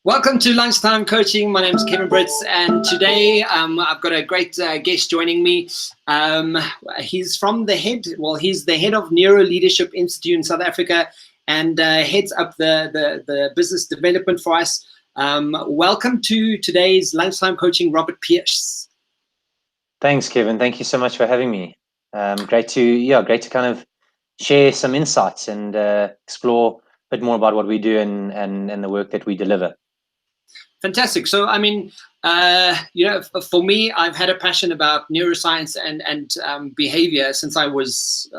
Welcome to Lunchtime Coaching. My name is Kevin Britz, and today I've got a great guest joining me. He's from the head, he's the head of NeuroLeadership Institute in South Africa, and heads up the business development for us. Welcome to today's Lunchtime Coaching, Robert Pearse. Thanks, Kevin. Thank you so much for having me. Great to kind of share some insights and explore a bit more about what we do and the work that we deliver. Fantastic. So, I mean, for me, I've had a passion about neuroscience and behavior since I was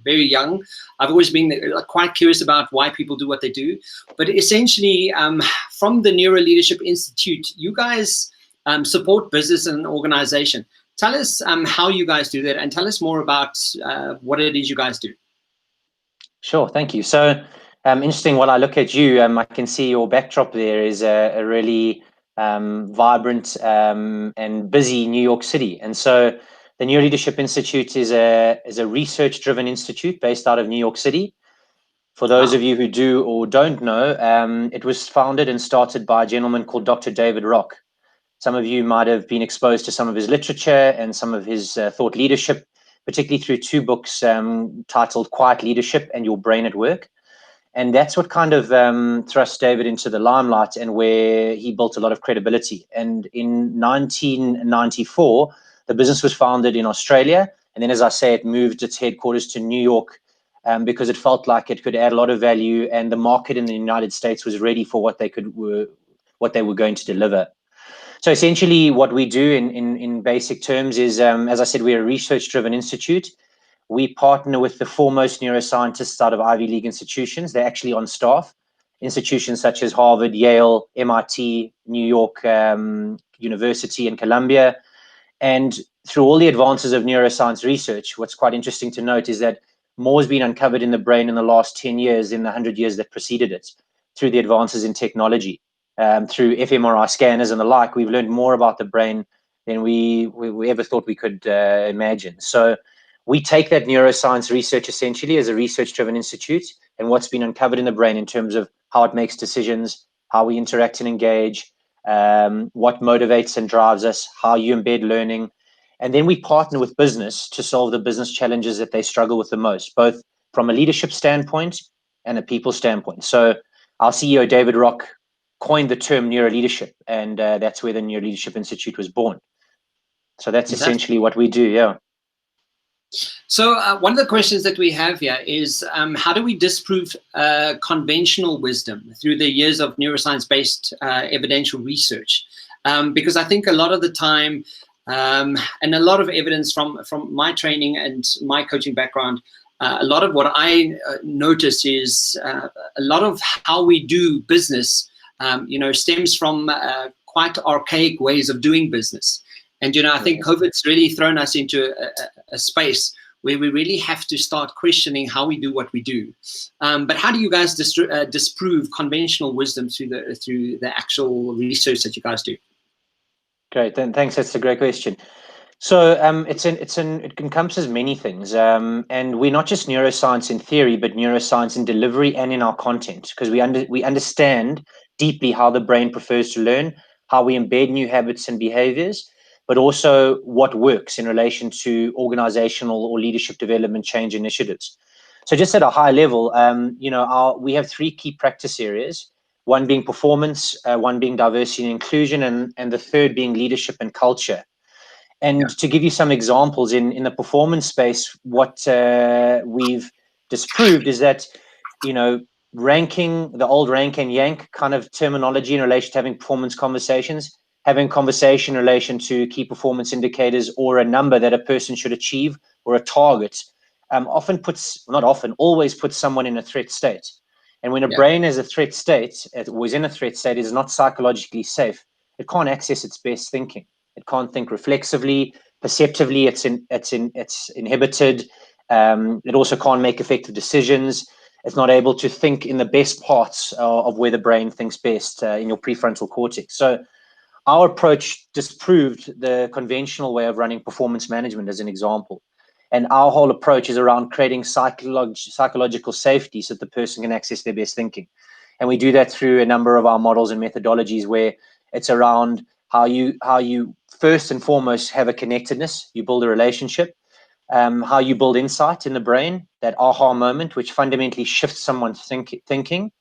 very young. I've always been quite curious about why people do what they do. But essentially, from the NeuroLeadership Institute, you guys support business and organization. Tell us how you guys do that, and tell us more about what it is you guys do. Sure, thank you. So, interesting. While I look at you, I can see your backdrop there is a really vibrant and busy New York City. And so the NeuroLeadership Institute is a research-driven institute based out of New York City. For those of you who do or don't know, it was founded and started by a gentleman called Dr. David Rock. Some of you might have been exposed to some of his literature and some of his thought leadership, particularly through two books titled Quiet Leadership and Your Brain at Work. And that's what kind of thrust David into the limelight and where he built a lot of credibility. And in 1994, the business was founded in Australia. And then, as I say, it moved its headquarters to New York because it felt like it could add a lot of value, and the market in the United States was ready for what they were going to deliver. So essentially what we do in basic terms is, as I said, we're a research-driven institute. We partner with the foremost neuroscientists out of Ivy League institutions. They're actually on staff. Institutions such as Harvard, Yale, MIT, New York University, and Columbia. And through all the advances of neuroscience research, what's quite interesting to note is that more has been uncovered in the brain in the last 10 years than the 100 years that preceded it through the advances in technology. Through fMRI scanners and the like, we've learned more about the brain than we ever thought we could imagine. So we take that neuroscience research essentially as a research-driven institute, and what's been uncovered in the brain in terms of how it makes decisions, how we interact and engage, what motivates and drives us, how you embed learning. And then we partner with business to solve the business challenges that they struggle with the most, both from a leadership standpoint and a people standpoint. So our CEO, David Rock, coined the term neuroleadership, and that's where the NeuroLeadership Institute was born. So that's essentially what we do, yeah. So one of the questions that we have here is how do we disprove conventional wisdom through the years of neuroscience-based evidential research? Because I think a lot of the time, and a lot of evidence from my training and my coaching background, a lot of what I notice is a lot of how we do business stems from quite archaic ways of doing business. And, I think COVID's really thrown us into a space where we really have to start questioning how we do what we do. But how do you guys disprove conventional wisdom through the actual research that you guys do? Great, then thanks. That's a great question. So it encompasses many things, and we're not just neuroscience in theory, but neuroscience in delivery and in our content, because we understand deeply how the brain prefers to learn, how we embed new habits and behaviors, but also what works in relation to organizational or leadership development change initiatives. So just at a high level, we have three key practice areas, one being performance, one being diversity and inclusion, and the third being leadership and culture. And to give you some examples in the performance space, what we've disproved is that, ranking, the old rank and yank kind of terminology in relation to having performance conversations, having conversation in relation to key performance indicators or a number that a person should achieve or a target, always puts someone in a threat state. And when a brain is a threat state, is in a threat state, it is not psychologically safe. It can't access its best thinking. It can't think reflexively, perceptively. It's inhibited. It also can't make effective decisions. It's not able to think in the best parts of where the brain thinks best in your prefrontal cortex. So our approach disproved the conventional way of running performance management as an example. And our whole approach is around creating psychological safety so that the person can access their best thinking. And we do that through a number of our models and methodologies, where it's around how you first and foremost have a connectedness, you build a relationship, how you build insight in the brain, that aha moment, which fundamentally shifts someone's thinking,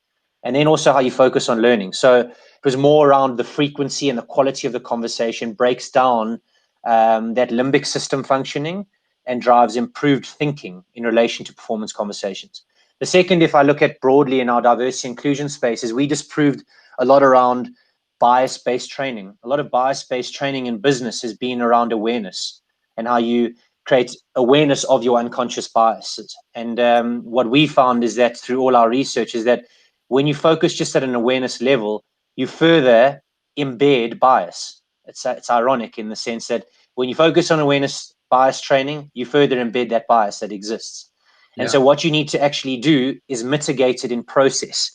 and then also how you focus on learning. So it was more around the frequency and the quality of the conversation, breaks down that limbic system functioning and drives improved thinking in relation to performance conversations. The second, if I look at broadly in our diversity inclusion space, is we disproved a lot around bias-based training. A lot of bias-based training in business has been around awareness and how you create awareness of your unconscious biases. And what we found is that through all our research is that when you focus just at an awareness level, you further embed bias. It's ironic in the sense that when you focus on awareness bias training, you further embed that bias that exists. Yeah. And so what you need to actually do is mitigate it in process.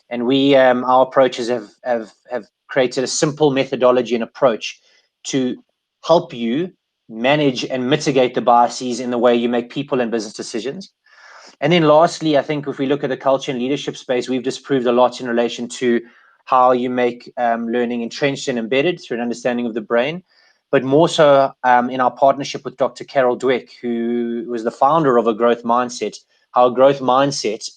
And we, our approaches have created a simple methodology and approach to help you manage and mitigate the biases in the way you make people and business decisions. And then lastly, I think if we look at the culture and leadership space, we've disproved a lot in relation to how you make learning entrenched and embedded through an understanding of the brain, but more so in our partnership with Dr. Carol Dweck, who was the founder of a growth mindset, how a growth mindset,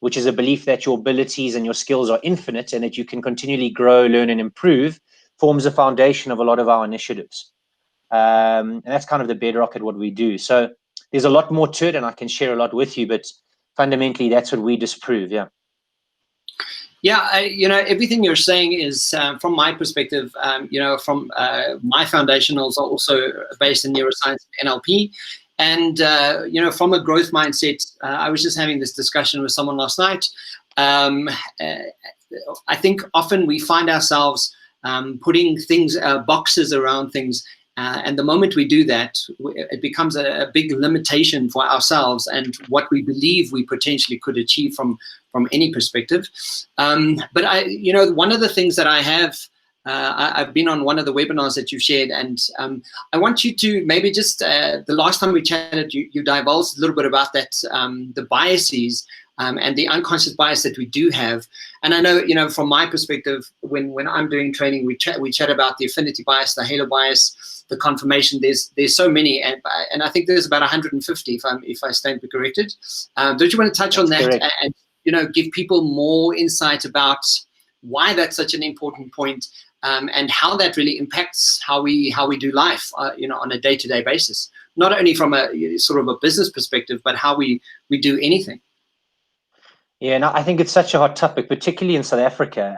which is a belief that your abilities and your skills are infinite and that you can continually grow, learn, and improve, forms the foundation of a lot of our initiatives. And that's kind of the bedrock at what we do. So there's a lot more to it, and I can share a lot with you, but fundamentally, that's what we disprove. Yeah. Yeah, everything you're saying is, from my perspective, from my foundationals are also based in neuroscience and NLP. And, from a growth mindset, I was just having this discussion with someone last night. I think often we find ourselves putting things, boxes around things. And the moment we do that, it becomes a big limitation for ourselves and what we believe we potentially could achieve from any perspective. But one of the things that I have, I've been on one of the webinars that you've shared, and I want you to maybe just, the last time we chatted, you divulged a little bit about that, the biases and the unconscious bias that we do have. And I know, from my perspective, when I'm doing training, we chat about the affinity bias, the halo bias, the confirmation. There's so many, and I think there's about 150 if I stand corrected. Don't you want to touch on that? Correct. And give people more insight about why that's such an important point, and how that really impacts how we do life, on a day-to-day basis, not only from a sort of a business perspective, but how we do anything. Yeah, no, I think it's such a hot topic, particularly in South Africa.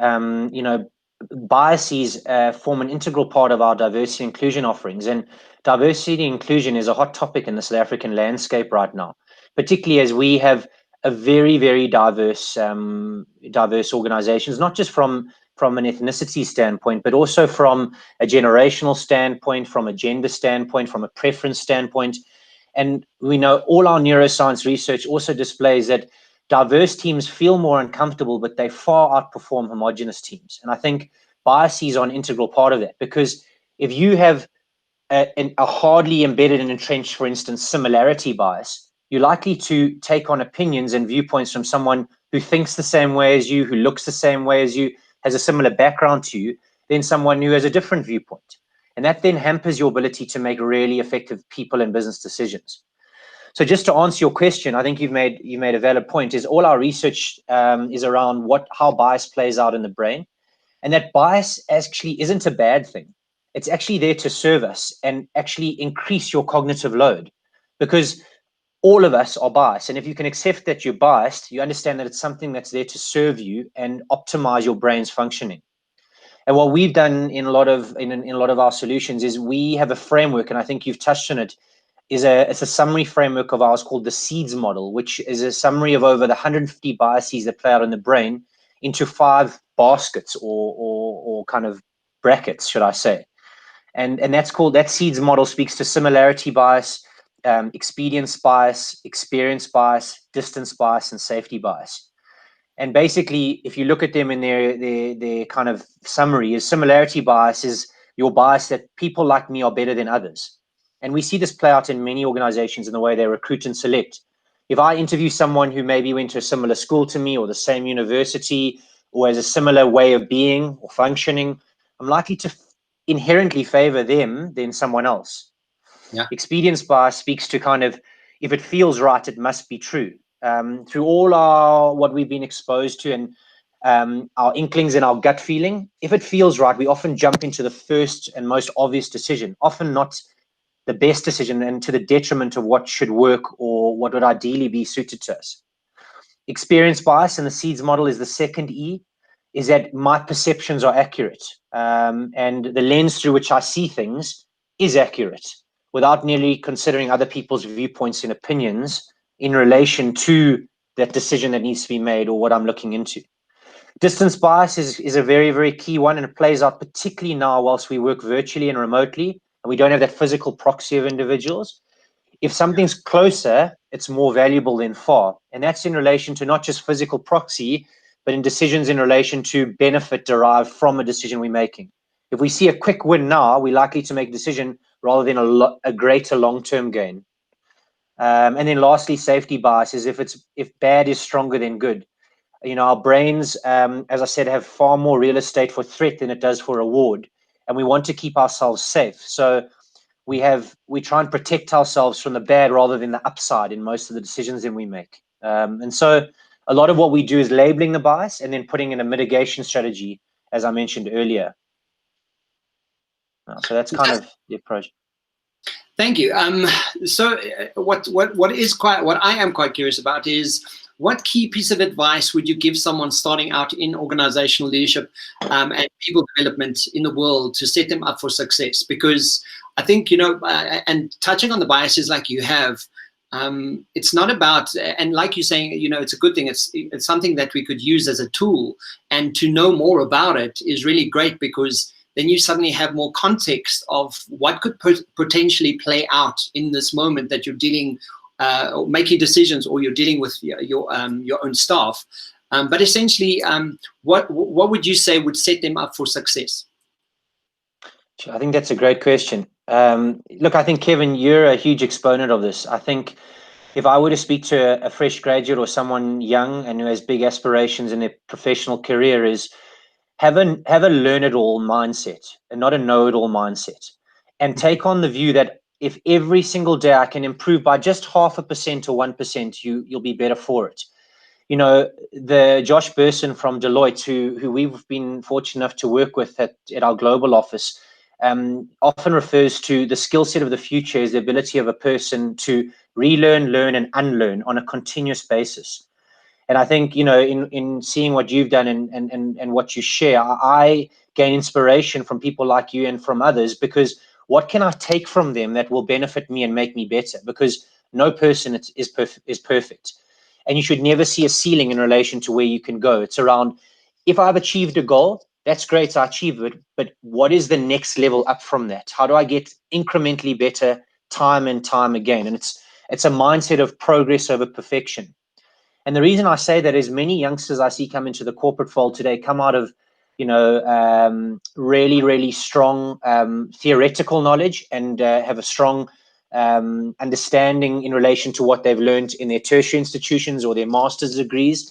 Biases form an integral part of our diversity inclusion offerings, and diversity inclusion is a hot topic in the South African landscape right now, particularly as we have a very, very diverse organizations, not just from an ethnicity standpoint, but also from a generational standpoint, from a gender standpoint, from a preference standpoint. And we know all our neuroscience research also displays that diverse teams feel more uncomfortable, but they far outperform homogenous teams. And I think biases are an integral part of that, because if you have a hardly embedded and entrenched, for instance, similarity bias, you're likely to take on opinions and viewpoints from someone who thinks the same way as you, who looks the same way as you, has a similar background to you, than someone who has a different viewpoint. And that then hampers your ability to make really effective people and business decisions. So just to answer your question, I think you've made a valid point, is all our research is around how bias plays out in the brain. And that bias actually isn't a bad thing. It's actually there to serve us and actually increase your cognitive load, because all of us are biased. And if you can accept that you're biased, you understand that it's something that's there to serve you and optimize your brain's functioning. And what we've done in a lot of our solutions is we have a framework, and I think you've touched on it, it's a summary framework of ours called the SEEDS model, which is a summary of over the 150 biases that play out in the brain into 5 baskets or kind of brackets, should I say. And that SEEDS model speaks to similarity bias, expedience bias, experience bias, distance bias, and safety bias. And basically, if you look at them in their kind of summary, is similarity bias is your bias that people like me are better than others. And we see this play out in many organizations in the way they recruit and select. If I interview someone who maybe went to a similar school to me or the same university or has a similar way of being or functioning, I'm likely to inherently favor them than someone else. Yeah. Expedience bias speaks to kind of, if it feels right, it must be true. Through all what we've been exposed to, and our inklings and our gut feeling, if it feels right, we often jump into the first and most obvious decision, often not the best decision, and to the detriment of what should work or what would ideally be suited to us. Experience bias in the SEEDS model is the second E, is that my perceptions are accurate, and the lens through which I see things is accurate, without nearly considering other people's viewpoints and opinions in relation to that decision that needs to be made or what I'm looking into. Distance bias is a very, very key one, and it plays out particularly now whilst we work virtually and remotely, and we don't have that physical proxy of individuals. If something's closer, it's more valuable than far. And that's in relation to not just physical proxy, but in decisions in relation to benefit derived from a decision we're making. If we see a quick win now, we're likely to make a decision rather than a greater long-term gain. And then lastly, safety bias is if bad is stronger than good. You know, our brains, as I said, have far more real estate for threat than it does for reward. And we want to keep ourselves safe. So we try and protect ourselves from the bad rather than the upside in most of the decisions that we make. And so a lot of what we do is labeling the bias and then putting in a mitigation strategy, as I mentioned earlier. So that's kind of the approach. Thank you. So what I am quite curious about is, what key piece of advice would you give someone starting out in organizational leadership and people development in the world to set them up for success? Because I think, you know, and touching on the biases like you have, it's not about, and like you're saying, you know, it's a good thing. It's something that we could use as a tool, and to know more about it is really great, because then you suddenly have more context of what could potentially play out in this moment that you're dealing, or making decisions, or you're dealing with your own staff. But essentially, what would you say would set them up for success? I think that's a great question. Look, I think, Kevin, you're a huge exponent of this. I think if I were to speak to a fresh graduate or someone young and who has big aspirations in their professional career, is have a learn-it-all mindset and not a know-it-all mindset, and take on the view that if every single day I can improve by just 0.5% or 1%, you'll be better for it. You know, the Josh Burson from Deloitte, who we've been fortunate enough to work with at our global office, often refers to the skill set of the future as the ability of a person to relearn, learn, and unlearn on a continuous basis. And I think, you know, in seeing what you've done and what you share, I gain inspiration from people like you and from others, because what can I take from them that will benefit me and make me better? Because no person is perfect. And you should never see a ceiling in relation to where you can go. It's around, if I've achieved a goal, that's great, I achieve it, but what is the next level up from that? How do I get incrementally better time and time again? And it's a mindset of progress over perfection. And the reason I say that is many youngsters I see come into the corporate fold today come out of, you know, really, really strong theoretical knowledge, and have a strong understanding in relation to what they've learned in their tertiary institutions or their master's degrees.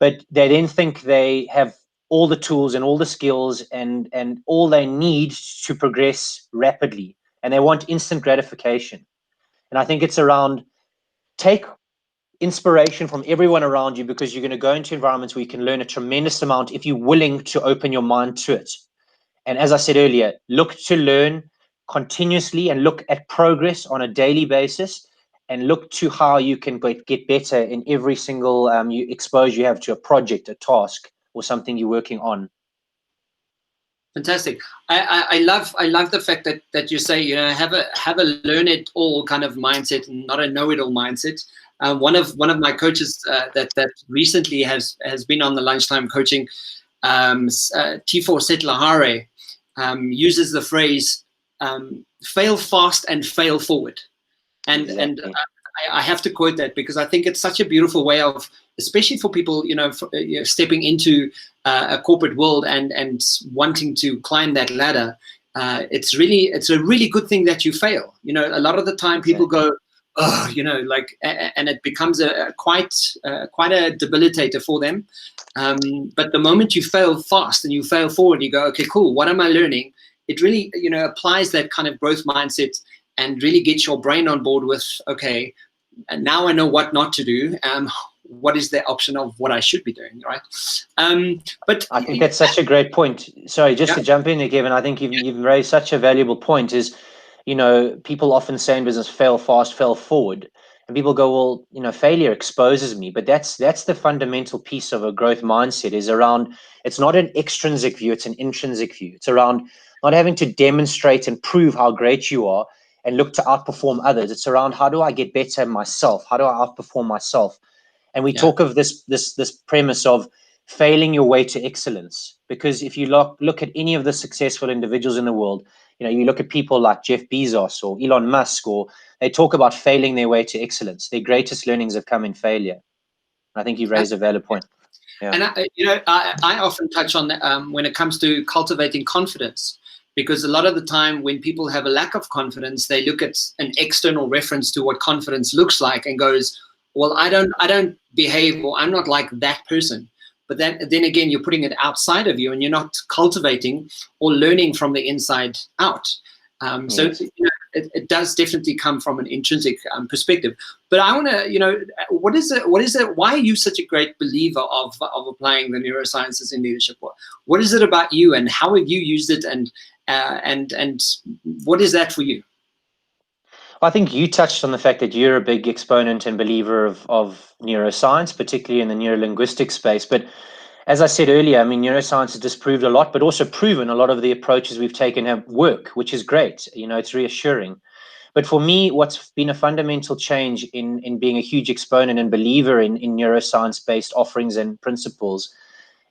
But they then think they have all the tools and all the skills and all they need to progress rapidly. And they want instant gratification. And I think it's around, take inspiration from everyone around you, because you're going to go into environments where you can learn a tremendous amount if you're willing to open your mind to it. And as I said earlier, look to learn continuously and look at progress on a daily basis, and look to how you can get better in every single exposure you have to a project, a task, or something you're working on. Fantastic. I love the fact that you say, you know, have a learn it all kind of mindset and not a know it all mindset. One of my coaches that recently has been on the lunchtime coaching, Tifo Setlahare, uses the phrase fail fast and fail forward. And Exactly. I have to quote that, because I think it's such a beautiful way of, especially for people, you know, stepping into a corporate world and wanting to climb that ladder. It's a really good thing that you fail. You know, a lot of the time people go, oh, you know, like, and it becomes quite a debilitator for them. But the moment you fail fast and you fail forward, you go, okay, cool, what am I learning? It really, applies that kind of growth mindset and really gets your brain on board with, okay, and now I know what not to do. What is the option of what I should be doing, right? But I think that's such a great point. Sorry, just to jump in there, Kevin, I think you've raised such a valuable point is, people often say in business, fail fast, fail forward. And people go, well, failure exposes me. But that's the fundamental piece of a growth mindset is around, it's not an extrinsic view, it's an intrinsic view. It's around not having to demonstrate and prove how great you are and look to outperform others. It's around, how do I get better myself? How do I outperform myself? And we talk of this premise of failing your way to excellence, because if you look at any of the successful individuals in the world, you look at people like Jeff Bezos or Elon Musk, or they talk about failing their way to excellence. Their greatest learnings have come in failure. I think you raised a valid point. Yeah. And I often touch on when it comes to cultivating confidence, because a lot of the time when people have a lack of confidence, they look at an external reference to what confidence looks like and goes, well, I don't behave, or I'm not like that person. But then again, you're putting it outside of you, and you're not cultivating or learning from the inside out. So it does definitely come from an intrinsic perspective. But I want to, what is it? Why are you such a great believer of applying the neurosciences in leadership? What is it about you, and how have you used it, and what is that for you? I think you touched on the fact that you're a big exponent and believer of neuroscience, particularly in the neurolinguistic space. But as I said earlier, I mean, neuroscience has disproved a lot, but also proven a lot of the approaches we've taken have work, which is great. It's reassuring. But for me, what's been a fundamental change in being a huge exponent and believer in neuroscience-based offerings and principles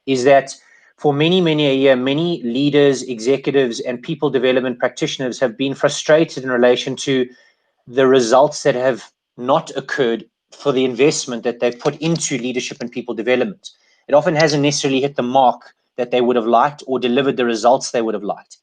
is that for many, many a year, many leaders, executives, and people development practitioners have been frustrated in relation to the results that have not occurred for the investment that they've put into leadership and people development. It often hasn't necessarily hit the mark that they would have liked or delivered the results they would have liked.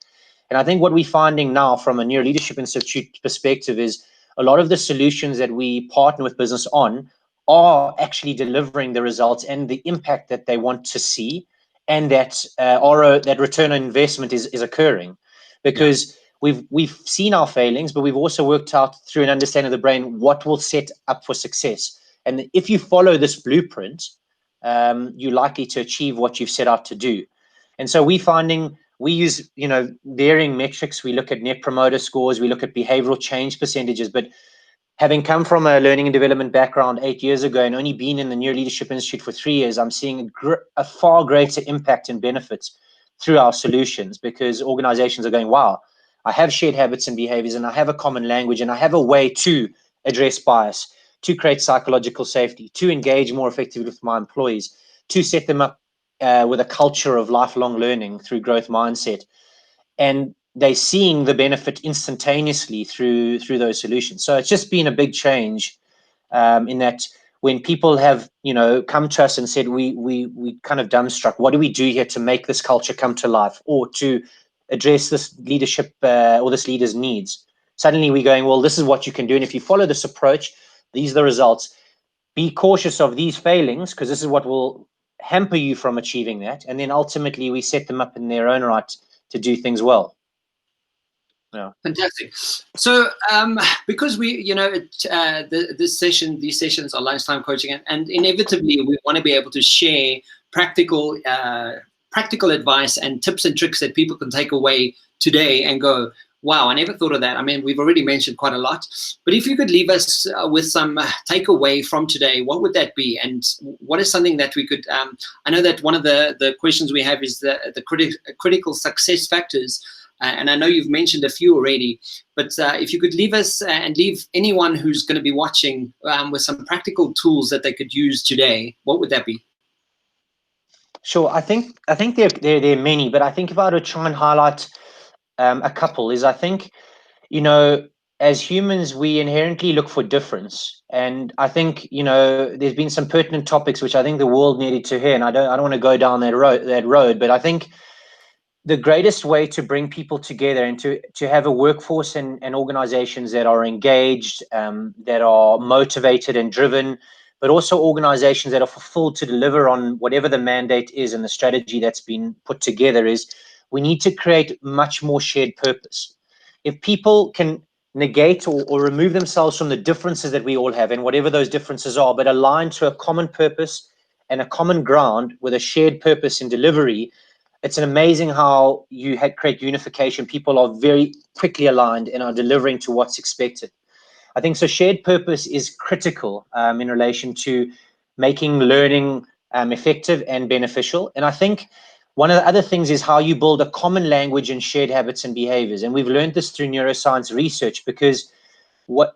And I think what we're finding now from a NeuroLeadership Institute perspective is a lot of the solutions that we partner with business on are actually delivering the results and the impact that they want to see, and that that return on investment is occurring. Because we've seen our failings, but we've also worked out through an understanding of the brain what will set up for success. And if you follow this blueprint, you're likely to achieve what you've set out to do. And so we're finding we use varying metrics. We look at net promoter scores, we look at behavioral change percentages. But having come from a learning and development background 8 years ago and only been in the NeuroLeadership Institute for 3 years, I'm seeing a far greater impact and benefits through our solutions, because organizations are going, wow, I have shared habits and behaviors, and I have a common language, and I have a way to address bias, to create psychological safety, to engage more effectively with my employees, to set them up with a culture of lifelong learning through growth mindset. And they're seeing the benefit instantaneously through those solutions. So it's just been a big change in that when people have come to us and said, we kind of dumbstruck, what do we do here to make this culture come to life, or to address this leadership or this leader's needs? Suddenly we're going, well, this is what you can do, and if you follow this approach, these are the results. Be cautious of these failings, because this is what will hamper you from achieving that. And then ultimately we set them up in their own right to do things well. Yeah. Fantastic. So, because we, these sessions are lunchtime coaching, and inevitably we want to be able to share practical advice and tips and tricks that people can take away today and go, wow, I never thought of that. I mean, we've already mentioned quite a lot, but if you could leave us with some takeaway from today, what would that be? And what is something that we could, I know that one of the questions we have is the critical success factors. And I know you've mentioned a few already, but if you could leave us and leave anyone who's going to be watching with some practical tools that they could use today, what would that be? Sure. I think there are many, but I think if I were to try and highlight a couple, is I think, as humans, we inherently look for difference. And I think, there's been some pertinent topics which I think the world needed to hear, and I don't want to go down that road, but I think the greatest way to bring people together and to have a workforce and organizations that are engaged, that are motivated and driven, but also organizations that are fulfilled to deliver on whatever the mandate is and the strategy that's been put together, is we need to create much more shared purpose. If people can negate or remove themselves from the differences that we all have, and whatever those differences are, but align to a common purpose and a common ground with a shared purpose in delivery, it's amazing how you create unification. People are very quickly aligned and are delivering to what's expected. I think so. Shared purpose is critical in relation to making learning effective and beneficial. And I think one of the other things is how you build a common language and shared habits and behaviors. And we've learned this through neuroscience research, because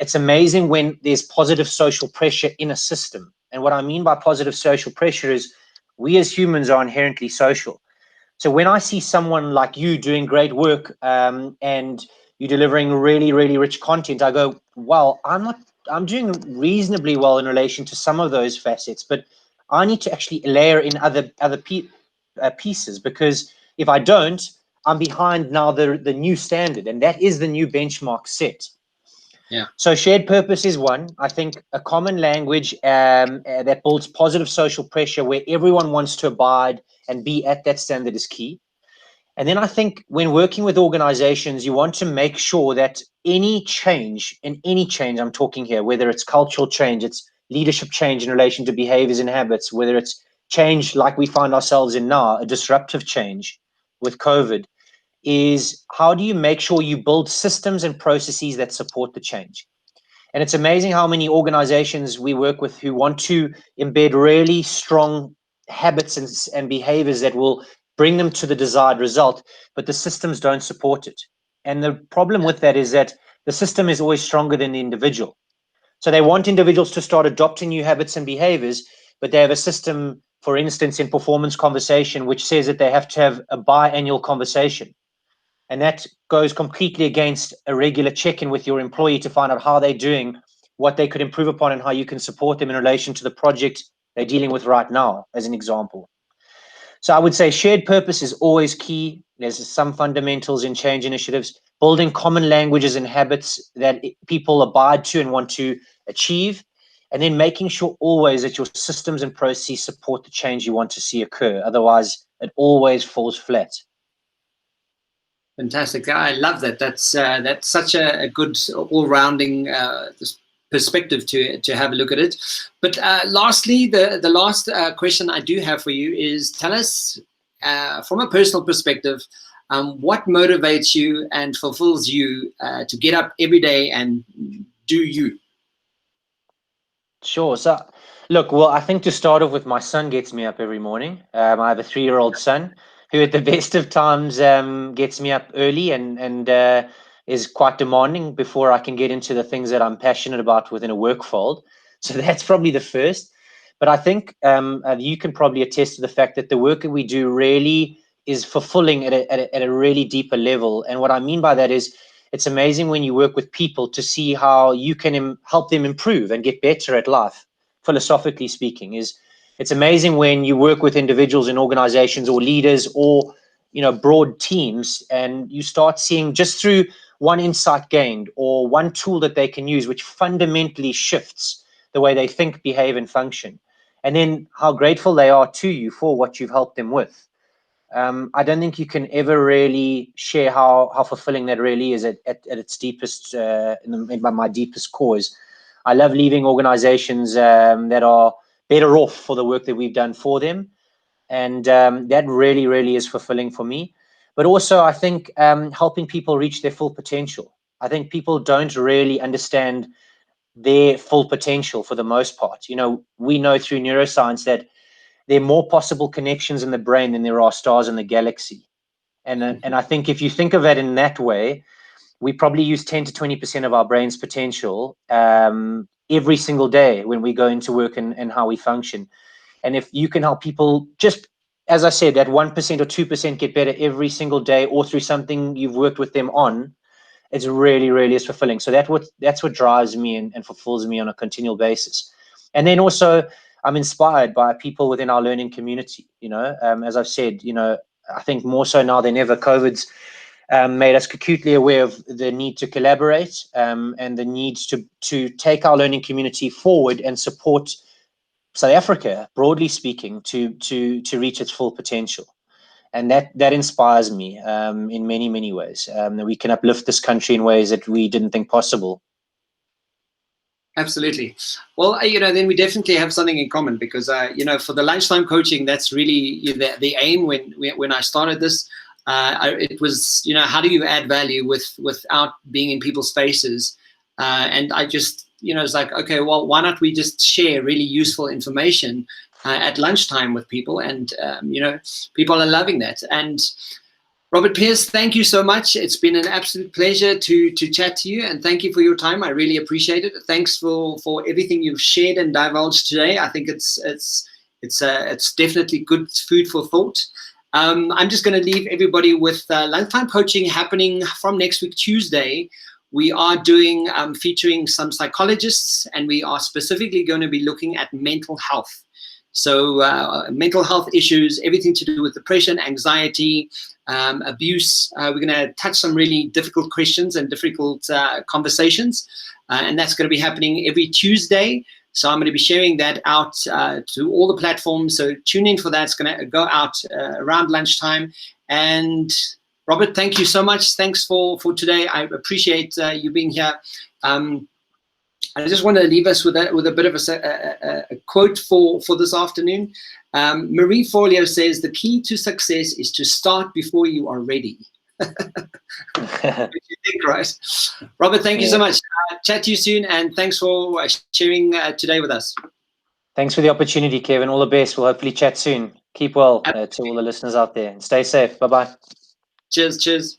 it's amazing when there's positive social pressure in a system. And what I mean by positive social pressure is we as humans are inherently social. So when I see someone like you doing great work and you're delivering really, really rich content, I go, well, I'm doing reasonably well in relation to some of those facets, but I need to actually layer in other pieces, because if I don't, I'm behind now the new standard, and that is the new benchmark set. Yeah. So shared purpose is one. I think a common language that builds positive social pressure where everyone wants to abide and be at that standard is key. And then I think when working with organizations, you want to make sure that any change, I'm talking here, whether it's cultural change, it's leadership change in relation to behaviors and habits, whether it's change like we find ourselves in now, a disruptive change with COVID, is how do you make sure you build systems and processes that support the change? And it's amazing how many organizations we work with who want to embed really strong habits and behaviors that will bring them to the desired result, but the systems don't support it. And the problem with that is that the system is always stronger than the individual. So they want individuals to start adopting new habits and behaviors, but they have a system, for instance, in performance conversation, which says that they have to have a biannual conversation. And that goes completely against a regular check-in with your employee to find out how they're doing, what they could improve upon, and how you can support them in relation to the project they're dealing with right now, as an example. So I would say shared purpose is always key. There's some fundamentals in change initiatives, building common languages and habits that people abide to and want to achieve, and then making sure always that your systems and processes support the change you want to see occur. Otherwise, it always falls flat. Fantastic. I love that. That's such a good all-rounding perspective to have a look at it. But lastly, the last question I do have for you is, tell us from a personal perspective, what motivates you and fulfills you to get up every day and do you? Sure. So, look, well, I think to start off with, my son gets me up every morning. I have a 3-year-old son who at the best of times gets me up early and is quite demanding before I can get into the things that I'm passionate about within a work fold. So that's probably the first. But I think you can probably attest to the fact that the work that we do really is fulfilling at a really deeper level. And what I mean by that is, it's amazing when you work with people to see how you can help them improve and get better at life, philosophically speaking. It's amazing when you work with individuals in organizations or leaders or broad teams, and you start seeing just through one insight gained or one tool that they can use, which fundamentally shifts the way they think, behave, and function. And then how grateful they are to you for what you've helped them with. I don't think you can ever really share how fulfilling that really is at its deepest, in my deepest cause. I love leaving organizations that are better off for the work that we've done for them. And that really, really is fulfilling for me. But also, I think helping people reach their full potential. I think people don't really understand their full potential for the most part. We know through neuroscience that there are more possible connections in the brain than there are stars in the galaxy. And I think if you think of it in that way, we probably use 10 to 20% of our brain's potential every single day when we go into work and how we function. And if you can help people, just as I said, that 1% or 2% get better every single day or through something you've worked with them on, it's really, really is fulfilling. So that's what drives me and fulfills me on a continual basis. And then also, I'm inspired by people within our learning community. As I've said, I think more so now than ever, COVID's made us acutely aware of the need to collaborate and the need to take our learning community forward and support South Africa, broadly speaking, to reach its full potential. And that inspires me in many, many ways. That we can uplift this country in ways that we didn't think possible. Absolutely. Well, then we definitely have something in common, because, for the lunchtime coaching, that's really the aim. When I started this, it was, how do you add value without being in people's faces? And I just, it's like, okay, well, why not we just share really useful information at lunchtime with people? And, people are loving that. And Robert Pearse, thank you so much. It's been an absolute pleasure to chat to you, and thank you for your time. I really appreciate it. Thanks for everything you've shared and divulged today. I think it's definitely good food for thought. I'm just going to leave everybody with lunchtime coaching happening from next week, Tuesday. We are doing featuring some psychologists, and we are specifically going to be looking at mental health. So mental health issues, everything to do with depression, anxiety, abuse. We're going to touch some really difficult questions and difficult conversations, and that's going to be happening every Tuesday. So I'm going to be sharing that out to all the platforms. So tune in for that. It's going to go out around lunchtime. And Robert, thank you so much. Thanks for today. I appreciate you being here. I just want to leave us with a bit of a quote for this afternoon. Marie Forleo says, "The key to success is to start before you are ready." What do you think, right? Robert, thank you so much. Chat to you soon, and thanks for sharing today with us. Thanks for the opportunity, Kevin. All the best. We'll hopefully chat soon. Keep well to all the listeners out there, and stay safe. Bye-bye. Cheers.